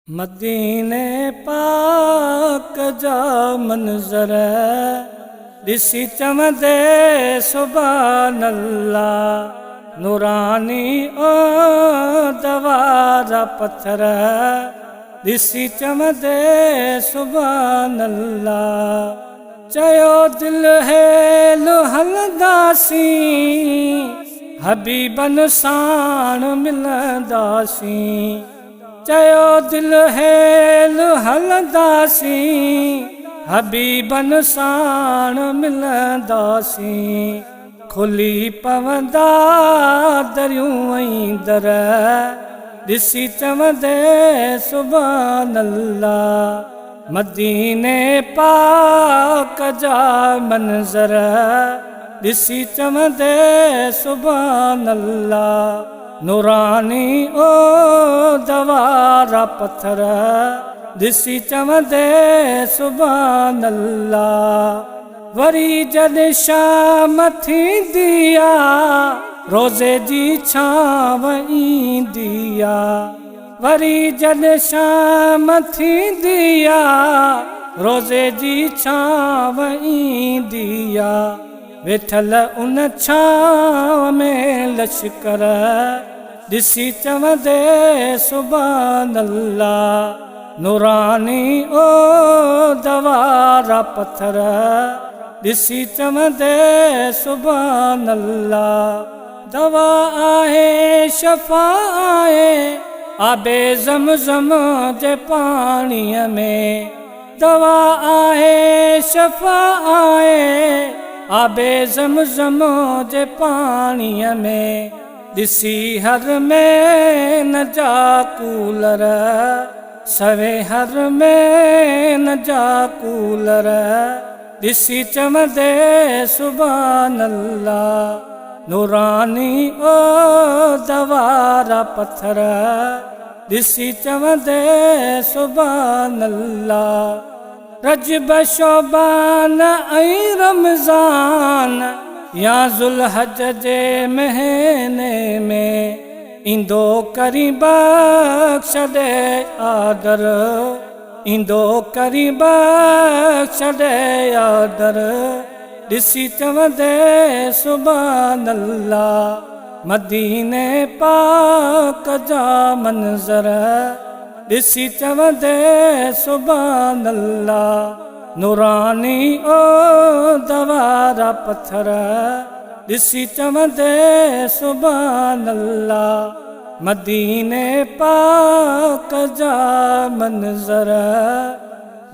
मदीने पाक जा मंज़र ॾिसी चवंदे सुभान अल्लाह। नूरानी ओ दवारा पत्थर ॾिसी चवंदे सुभान अल्लाह। चयो दिल हेलो हलंदासीं हबीबन साण मिलंदासीं। चयो दिल हेल हलंदासीं हबीबन साण मिलंदासीं। खुली पवंदा दरियूं ऐं दर ॾिसी चवंदे सुभान अल्लाह। मदीने पाक जा मंज़र ॾिसी चवंदे सुभान अल्लाह। नूरानी ओ दवारा पत्थर ॾिसी चवंदे सुभान अल्लाह। वरी जॾहिं शाम थींदी आ रोज़े जी छांव ईंदी आ। वरी जॾहिं शाम थींदी आ रोज़े जी छांव ईंदी आ। वेठल उन छांव में लश्कर ॾिसी चवंदे सुभान अल्लाह। नूरानी ओ दवारा पत्थर ॾिसी चवंदे सुभान अल्लाह। दवा आहे शफ़ा आहे आबे ज़मज़म जे पाणीअ में। दवा आहे शफ़ा आहे आबे ज़मज़म जे पाणीअ में। ॾिसी हर में न जा कूलर सवे हर में न जा कूलर ॾिसी चवंदे सुभान अल्लाह। नूरानी ओ दवारा पत्थर ॾिसी चवंदे सुभान अल्लाह। रजब शोबान ऐं रमज़ान या ज़ुल्हज जे महीने में ईंदो करी बख्श ॾे आदर। ईंदो करी बख्श ॾे आदर ॾिसी चवंदे सुभान अल्लाह। मदीने पाक जा मंज़र ॾिसी चवंदे सुभान अल्लाह। नूरानी ओ दवारा पत्थर ॾिसी चवंदे सुभान अल्लाह। मदीने पाक जा मंज़र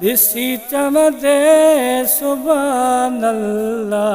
ॾिसी चवंदे सुभान अल्लाह।